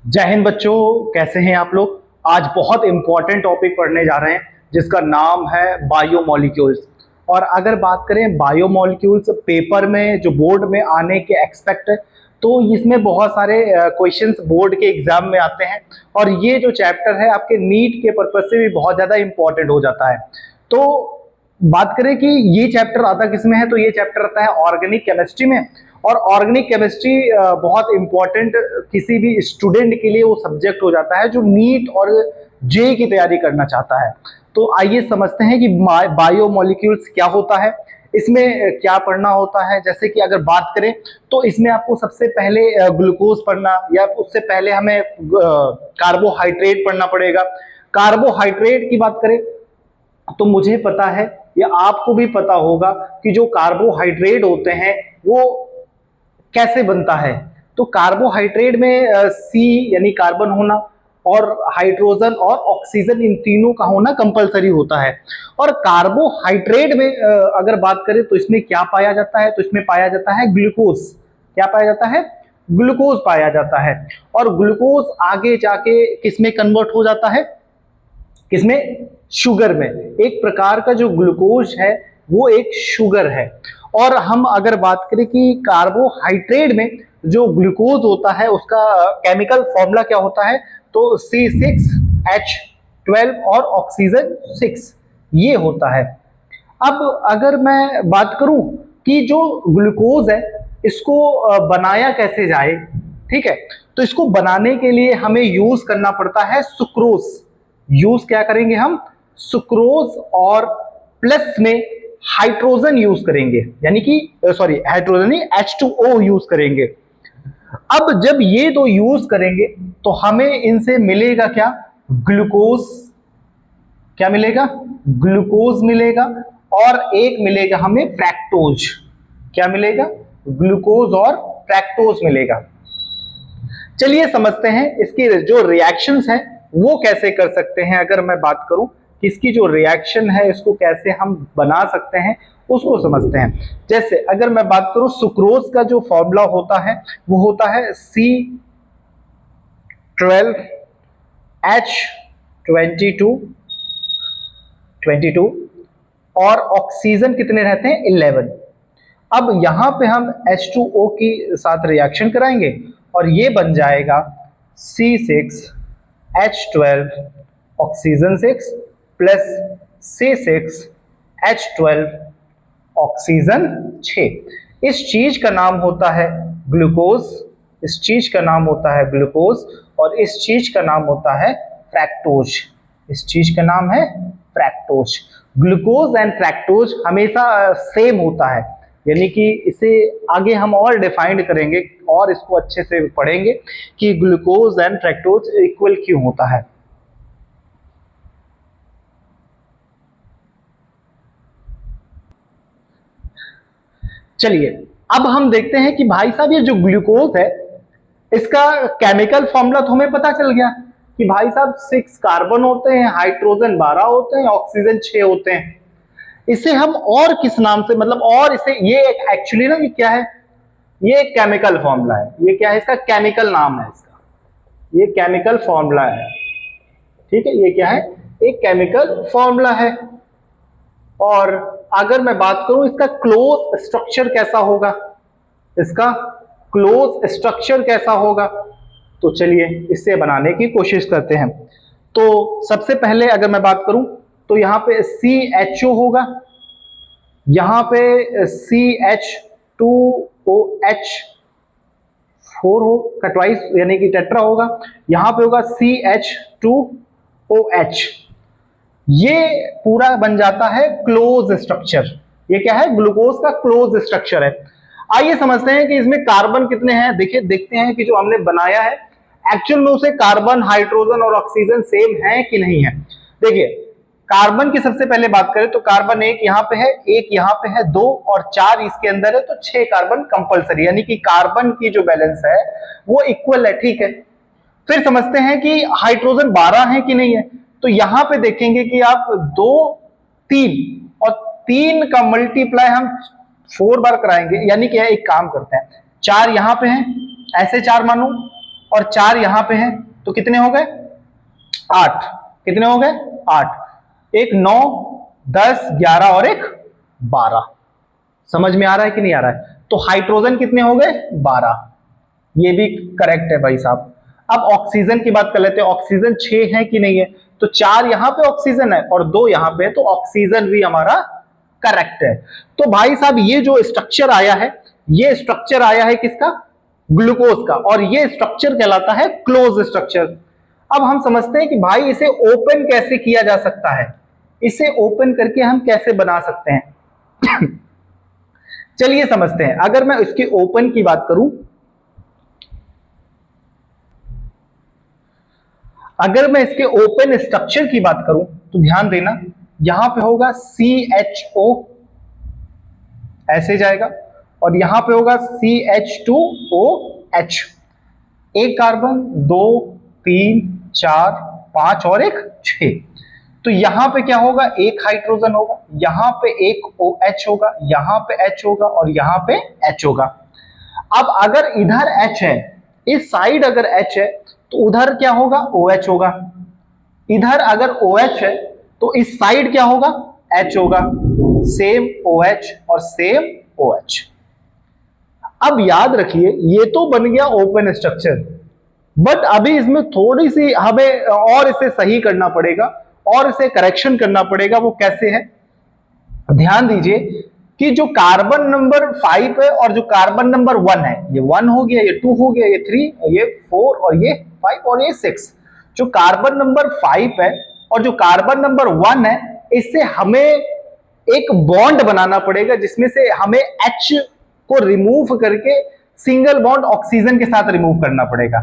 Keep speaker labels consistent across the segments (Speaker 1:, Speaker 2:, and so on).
Speaker 1: जय हिंद बच्चों, कैसे हैं आप लोग। आज बहुत इंपॉर्टेंट टॉपिक पढ़ने जा रहे हैं जिसका नाम है बायोमोलिक्यूल्स। और अगर बात करें बायोमोलिक्यूल्स पेपर में जो बोर्ड में आने के एक्सपेक्ट है, तो इसमें बहुत सारे क्वेश्चंस बोर्ड के एग्जाम में आते हैं। और ये जो चैप्टर है आपके नीट के पर्पज से भी बहुत ज़्यादा इंपॉर्टेंट हो जाता है। तो बात करें कि ये चैप्टर आता किसमें है, तो ये चैप्टर आता है ऑर्गेनिक केमिस्ट्री में। और ऑर्गेनिक केमिस्ट्री बहुत इंपॉर्टेंट किसी भी स्टूडेंट के लिए वो सब्जेक्ट हो जाता है जो नीट और जेई की तैयारी करना चाहता है। तो आइए समझते हैं कि बायोमोलिक्यूल्स क्या होता है, इसमें क्या पढ़ना होता है। जैसे कि अगर बात करें तो इसमें आपको सबसे पहले ग्लूकोज पढ़ना, या उससे पहले हमें कार्बोहाइड्रेट पढ़ना पड़ेगा। कार्बोहाइड्रेट की बात करें तो मुझे पता है, या आपको भी पता होगा कि जो कार्बोहाइड्रेट होते हैं वो कैसे बनता है। तो कार्बोहाइड्रेट में सी यानी कार्बन होना, और हाइड्रोजन और ऑक्सीजन, इन तीनों का होना कंपलसरी होता है। और कार्बोहाइड्रेट में अगर बात करें तो इसमें क्या पाया जाता है, तो इसमें पाया जाता है ग्लूकोज। क्या पाया जाता है? ग्लूकोज पाया जाता है। और ग्लूकोज आगे जाके किसमें कन्वर्ट हो जाता है? किसमें? शुगर में। एक प्रकार का जो ग्लूकोज है वो एक शुगर है। और हम अगर बात करें कि कार्बोहाइड्रेट में जो ग्लूकोज होता है उसका केमिकल फॉर्मूला क्या होता है, तो C6H12 और ऑक्सीजन 6 ये होता है। अब अगर मैं बात करूं कि जो ग्लूकोज है इसको बनाया कैसे जाए, ठीक है, तो इसको बनाने के लिए हमें यूज करना पड़ता है सुक्रोज। यूज क्या करेंगे हम? सुक्रोज, और प्लस में हाइड्रोजन यूज करेंगे, यानी कि सॉरी हाइड्रोजन नहीं, H2O यूज करेंगे। अब जब ये दो यूज करेंगे तो हमें इनसे मिलेगा क्या? ग्लूकोज। क्या मिलेगा? ग्लूकोज मिलेगा। और एक मिलेगा हमें फ्रैक्टोज। क्या मिलेगा? ग्लूकोज और फ्रैक्टोज मिलेगा। चलिए समझते हैं इसकी जो रिएक्शंस हैं वो कैसे कर सकते हैं। अगर मैं बात करूं कि इसकी जो रिएक्शन है इसको कैसे हम बना सकते हैं, उसको समझते हैं। जैसे अगर मैं बात करूं सुक्रोज का जो फॉर्मूला होता है वो होता है C12H22 और ऑक्सीजन कितने रहते हैं? 11। अब यहां पे हम H2O की साथ रिएक्शन कराएंगे और ये बन जाएगा C6H12 oxygen 6 plus C6H12 oxygen 6। इस चीज का नाम होता है ग्लूकोज, इस चीज का नाम होता है ग्लूकोज, और इस चीज का नाम होता है फ्रैक्टोज। इस चीज का नाम है फ्रैक्टोज। ग्लूकोज एंड फ्रैक्टोज हमेशा सेम होता है, यानी कि इसे आगे हम और डिफाइंड करेंगे और इसको अच्छे से पढ़ेंगे कि ग्लूकोज एंड फ्रैक्टोज इक्वल क्यों होता है। चलिए अब हम देखते हैं कि भाई साहब ये जो ग्लूकोज है इसका केमिकल फॉर्मूला तो हमें पता चल गया कि भाई साहब 6 कार्बन होते हैं, हाइड्रोजन 12 होते हैं, ऑक्सीजन 6 होते हैं। इसे हम और किस नाम से, मतलब और इसे ये एक्चुअली ना ये क्या है, ये एक केमिकल फॉर्मूला है। ये क्या है? इसका केमिकल नाम है, इसका ये केमिकल फॉर्मूला है। ठीक है, ये क्या है? एक केमिकल फॉर्मूला है। और अगर मैं बात करूं इसका क्लोज स्ट्रक्चर कैसा होगा, इसका क्लोज स्ट्रक्चर कैसा होगा, तो चलिए इससे बनाने की कोशिश करते हैं। तो सबसे पहले अगर मैं बात करूं तो यहां पे CHO होगा, यहां पे CH2OH4 हो का ट्वाइस यानी कि टेट्रा होगा, यहां पे होगा CH2OH। ये पूरा बन जाता है क्लोज स्ट्रक्चर। ये क्या है? ग्लूकोज का क्लोज स्ट्रक्चर है। आइए समझते हैं कि इसमें कार्बन कितने हैं। देखिए देखते हैं कि जो हमने बनाया है एक्चुअल में उसे कार्बन, हाइड्रोजन और ऑक्सीजन सेम है कि नहीं है। देखिए कार्बन की सबसे पहले बात करें तो कार्बन एक यहां पे है, एक यहां पे है, 2 और 4 इसके अंदर है, तो 6 कार्बन कंपलसरी, यानी कि कार्बन की जो बैलेंस है वो इक्वल है। ठीक है, फिर समझते हैं कि हाइड्रोजन 12 है कि नहीं है। तो यहां पे देखेंगे कि आप 2, 3 और 3 का मल्टीप्लाई हम 4 बार कराएंगे, यानी कि एक काम करते हैं 4 यहां पे हैं, ऐसे 4 मानो, और 4 यहां पे हैं, तो कितने हो गए? 8। कितने हो गए? 8। एक 9, 10, 11 और एक 12। समझ में आ रहा है कि नहीं आ रहा है? तो हाइड्रोजन कितने हो गए? 12। ये भी करेक्ट है भाई साहब। अब ऑक्सीजन की बात कर लेते हैं, ऑक्सीजन 6 है कि नहीं है? तो 4 यहां पे ऑक्सीजन है और 2 यहां पे है, तो ऑक्सीजन भी हमारा करेक्ट है। तो भाई साहब ये जो स्ट्रक्चर आया है, ये स्ट्रक्चर आया है किसका? ग्लूकोज का, और ये स्ट्रक्चर कहलाता है क्लोज स्ट्रक्चर। अब हम समझते हैं कि भाई इसे ओपन कैसे किया जा सकता है, इसे ओपन करके हम कैसे बना सकते हैं। चलिए समझते हैं। अगर मैं इसके ओपन की बात करूं, अगर मैं इसके ओपन स्ट्रक्चर की बात करूं तो ध्यान देना, यहां पे होगा CHO, ऐसे जाएगा, और यहां पे होगा CH2OH। एक कार्बन, 2, 3, 4, 5 और एक 6। तो यहां पे क्या होगा? एक हाइड्रोजन होगा, यहां पे एक OH होगा, यहां पे H होगा और यहां पे H होगा। अब अगर इधर H है, इस साइड अगर H है, तो उधर क्या होगा? OH होगा। इधर अगर OH है तो इस साइड क्या होगा? H होगा। सेम OH और सेम OH। अब याद रखिए, ये तो बन गया ओपन स्ट्रक्चर, बट अभी इसमें थोड़ी सी हमें और इसे सही करना पड़ेगा और इसे करेक्शन करना पड़ेगा। वो कैसे है? ध्यान दीजिए कि जो कार्बन नंबर 5 है और जो कार्बन नंबर 1 है, ये 1 हो गया, ये 2 हो गया, ये 3, ये 4 और ये 5 और ये 6। जो कार्बन नंबर 5 है और जो कार्बन नंबर 1 है, इससे हमें एक बॉन्ड बनाना पड़ेगा जिसमें से हमें H को रिमूव करके सिंगल बॉन्ड ऑक्सीजन के साथ रिमूव करना पड़ेगा।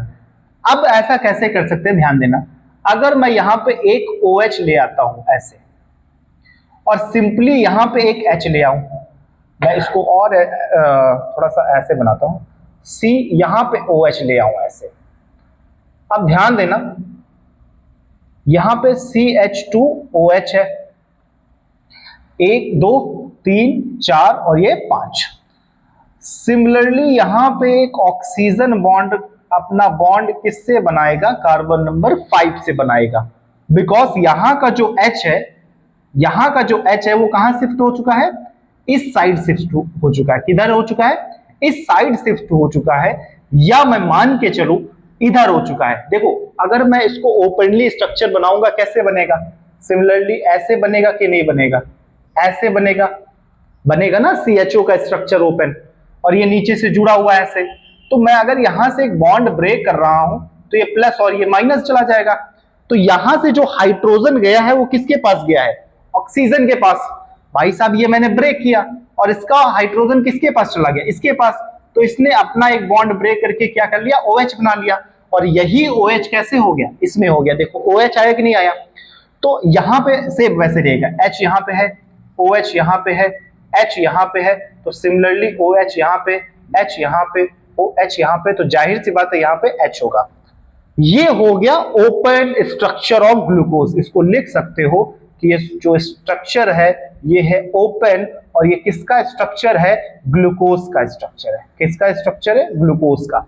Speaker 1: अब ऐसा कैसे कर सकते हैं? ध्यान देना, अगर मैं यहां पे एक OH ले आता हूं ऐसे, और सिंपली यहां पे एक H ले आऊं, मैं इसको और थोड़ा सा ऐसे बनाता हूं, C यहां पे OH ले आऊं ऐसे। अब ध्यान देना, यहां पे CH2OH है, 1, 2, 3, 4 और ये 5। सिमिलरली यहां पे एक ऑक्सीजन बॉन्ड अपना बॉन्ड किससे बनाएगा? कार्बन नंबर 5 से बनाएगा। बिकॉज यहां का जो H है, यहां का जो H है वो कहां शिफ्ट हो चुका है? इस साइड शिफ्ट हो चुका है। किधर हो चुका है? इस साइड शिफ्ट हो चुका है, या मैं मान के चलूं इधर हो चुका है। देखो, अगर मैं इसको ओपनली स्ट्रक्चर बनाऊंगा, कैसे बनेगा? सिमिलरली ऐसे बनेगा कि नहीं बनेगा? ऐसे बनेगा, बनेगा ना CHO का स्ट्रक्चर ओपन, और ये नीचे से जुड़ा हुआ है ऐसे। तो मैं अगर यहां से एक बॉन्ड ब्रेक कर रहा हूं तो ये प्लस और ये माइनस चला जाएगा। तो यहां से जो हाइड्रोजन गया है वो किसके पास गया है? ऑक्सीजन के पास। भाई साहब ये मैंने ब्रेक किया और इसका हाइड्रोजन किसके पास चला गया? इसके पास। तो इसने अपना एक बॉन्ड ब्रेक करके क्या कर लिया? OH बना लिया। और यही OH कैसे हो गया? इसमें हो गया। देखो OH आया कि नहीं आया? तो यहां पे सेम वैसे रहेगा, H यहां पे है, OH यहां पे है, H यहां पे है, तो सिमिलरली OH यहां पे, H यहां पे, OH यहां पे, तो जाहिर सी बात है यहां पे H होगा। ये हो गया ओपन स्ट्रक्चर ऑफ ग्लूकोज। इसको लिख सकते हो कि ये जो स्ट्रक्चर है ये है ओपन, और ये किसका स्ट्रक्चर है? ग्लूकोज का स्ट्रक्चर है। किसका स्ट्रक्चर है? ग्लूकोज का।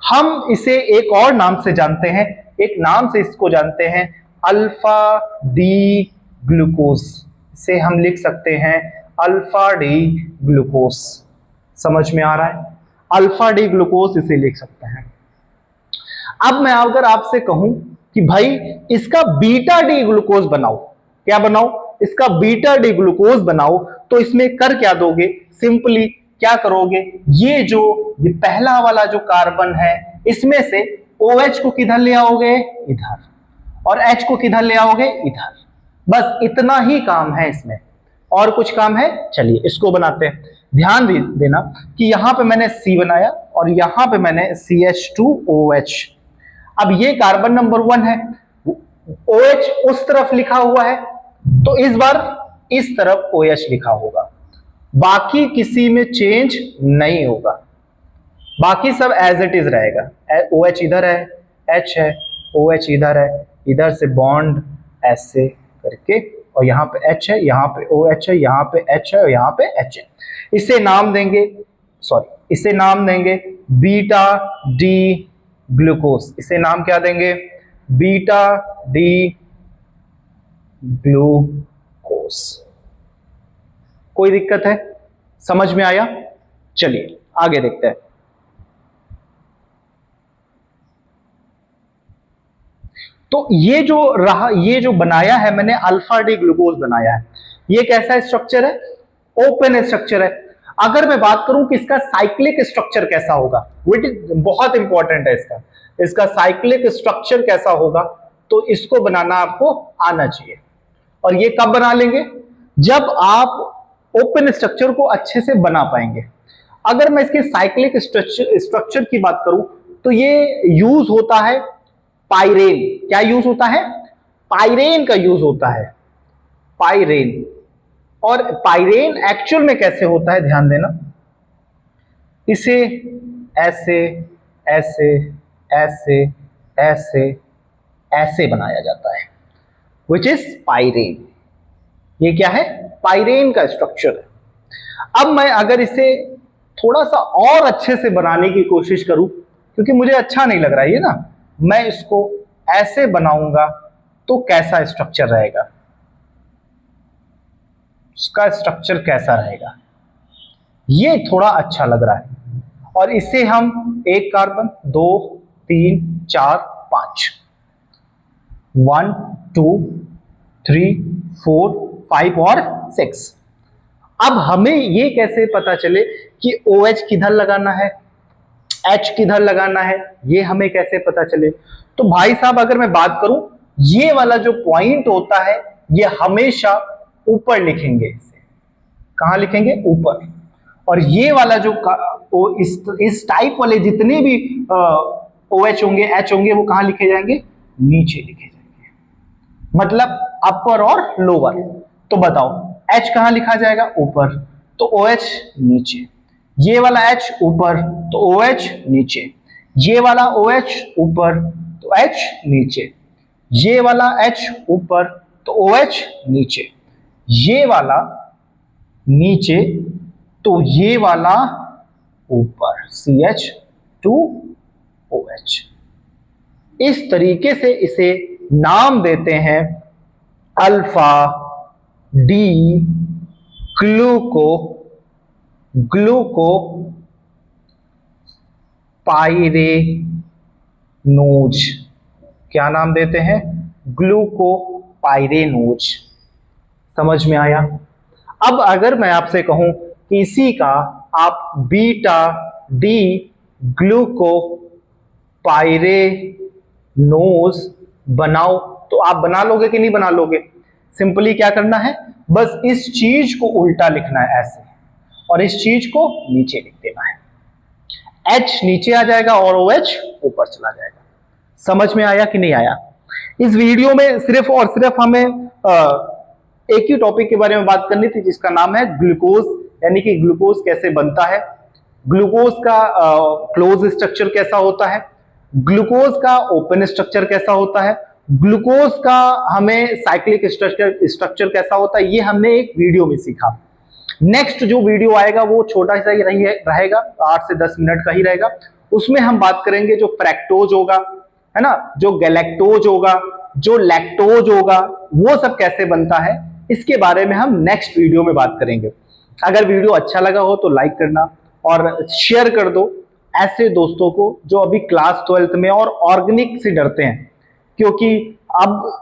Speaker 1: हम इसे एक और नाम से जानते हैं, एक नाम से इसको जानते हैं, अल्फा डी ग्लूकोज। इसे हम लिख सकते हैं अल्फा डी ग्लूकोज। समझ में आ रहा है? अल्फा डी ग्लूकोज इसे लिख सकते हैं। अब मैं अगर आपसे कहूं कि भाई इसका बीटा डी ग्लूकोज बनाओ, क्या बनाओ? इसका बीटा डी ग्लूकोज बनाओ, तो इसमें कर क्या दोगे? सिंपली क्या करोगे? ये पहला वाला जो कार्बन है, इसमें से OH को किधर ले आओगे? इधर। और H को किधर ले आओगे? इधर। बस इतना ही काम है इसमें, और कुछ काम है? चलिए इसको बनाते हैं। ध्यान देना कि यहां पे मैंने C बनाया और यहां पे मैंने CH2OH। अब ये कार्बन नंबर 1 है, OH उस तरफ लिखा हुआ है, तो इस बार इस तरफ OH लिखा होगा। बाकी किसी में चेंज नहीं होगा, बाकी सब एज इट इज रहेगा। OH इधर है, H है, OH इधर है, इधर से बॉन्ड ऐसे करके, और यहाँ पे H है, यहाँ पे OH है, यहाँ पे H है और यहाँ पे H है। इसे नाम देंगे बीटा डी ग्लूकोज, इसे नाम क्या देंगे? Beta D glucose. कोई दिक्कत है? समझ में आया? चलिए आगे देखते हैं। तो ये जो बनाया है मैंने, अल्फा डी ग्लूकोज बनाया है। ये कैसा स्ट्रक्चर है? ओपन स्ट्रक्चर है। अगर मैं बात करूं कि इसका साइक्लिक स्ट्रक्चर कैसा होगा, बहुत इंपॉर्टेंट है इसका साइक्लिक स्ट्रक्चर कैसा होगा, तो इसको बनाना आपको आना चाहिए। और ये कब बना लेंगे? जब आप ओपन स्ट्रक्चर को अच्छे से बना पाएंगे। अगर मैं इसके साइक्लिक स्ट्रक्चर की बात करूं तो ये यूज होता है पाइरेन। क्या यूज होता है? पाइरेन का यूज होता है, पाइरेन। और पाइरेन एक्चुअल में कैसे होता है ध्यान देना, इसे ऐसे ऐसे ऐसे ऐसे ऐसे बनाया जाता है, विच इज पाइरेन। ये क्या है? पाइरेन का स्ट्रक्चर है। अब मैं अगर इसे थोड़ा सा और अच्छे से बनाने की कोशिश करूं, क्योंकि मुझे अच्छा नहीं लग रहा है ये ना, मैं इसको ऐसे बनाऊंगा तो कैसा स्ट्रक्चर रहेगा? उसका स्ट्रक्चर कैसा रहेगा? ये थोड़ा अच्छा लग रहा है। और इसे हम एक कार्बन, 2 3 4 5, 1 2 3 4 5 और 6। अब हमें ये कैसे पता चले कि OH किधर लगाना है, H किधर लगाना है, ये हमें कैसे पता चले? तो भाई साहब अगर मैं बात करूं, ये वाला जो पॉइंट होता है ये हमेशा ऊपर लिखेंगे। इसे कहां लिखेंगे? ऊपर। और ये वाला जो इस टाइप वाले जितने भी OH होंगे, H होंगे, वो कहां लिखे जाएंगे? नीचे लिखे जाएंगे, मतलब अपर और लोअर। तो बताओ H कहां लिखा जाएगा? ऊपर, तो OH नीचे। ये वाला H ऊपर, तो OH नीचे। ये वाला OH ऊपर, तो H नीचे। ये वाला H ऊपर, तो OH नीचे। ये वाला नीचे, तो ये वाला ऊपर, CH2OH। इस तरीके से इसे नाम देते हैं अल्फा डी ग्लूको पाइरेनोज। क्या नाम देते हैं? ग्लूको पाइरेनोज। समझ में आया? अब अगर मैं आपसे कहूं कि इसी का आप बीटा डी ग्लूको पाइरेनोज बनाओ, तो आप बना लोगे कि नहीं बना लोगे? सिंपली क्या करना है, बस इस चीज को उल्टा लिखना है ऐसे, और इस चीज को नीचे लिख देना है। H नीचे आ जाएगा और OH ऊपर चला जाएगा। समझ में आया कि नहीं आया? इस वीडियो में सिर्फ और सिर्फ हमें एक ही टॉपिक के बारे में बात करनी थी, जिसका नाम है ग्लूकोज, यानी कि ग्लूकोज कैसे बनता है, ग्लूकोज का क्लोज स्ट्रक्चर कैसा होता है, ग्लूकोज का ओपन स्ट्रक्चर कैसा होता है, ग्लूकोज का हमें साइक्लिक स्ट्रक्चर कैसा होता है, ये हमने एक वीडियो में सीखा। नेक्स्ट जो वीडियो आएगा वो छोटा सा ही रहेगा, 8 से 10 मिनट का ही रहेगा। उसमें हम बात करेंगे जो फ्रैक्टोज होगा, है ना, जो गैलेक्टोज होगा, जो लैक्टोज होगा, वो सब कैसे बनता है, इसके बारे में हम नेक्स्ट वीडियो में बात करेंगे। अगर वीडियो अच्छा लगा हो तो लाइक करना और शेयर कर दो ऐसे दोस्तों को जो अभी क्लास 12th में और ऑर्गेनिक से डरते हैं, क्योंकि अब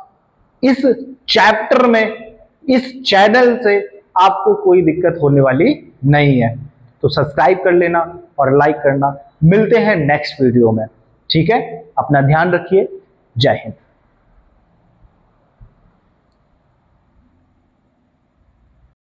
Speaker 1: इस चैप्टर में, इस चैनल से आपको कोई दिक्कत होने वाली नहीं है। तो सब्सक्राइब कर लेना और लाइक करना। मिलते हैं नेक्स्ट वीडियो में, ठीक है? अपना ध्यान रखिए। जय हिंद।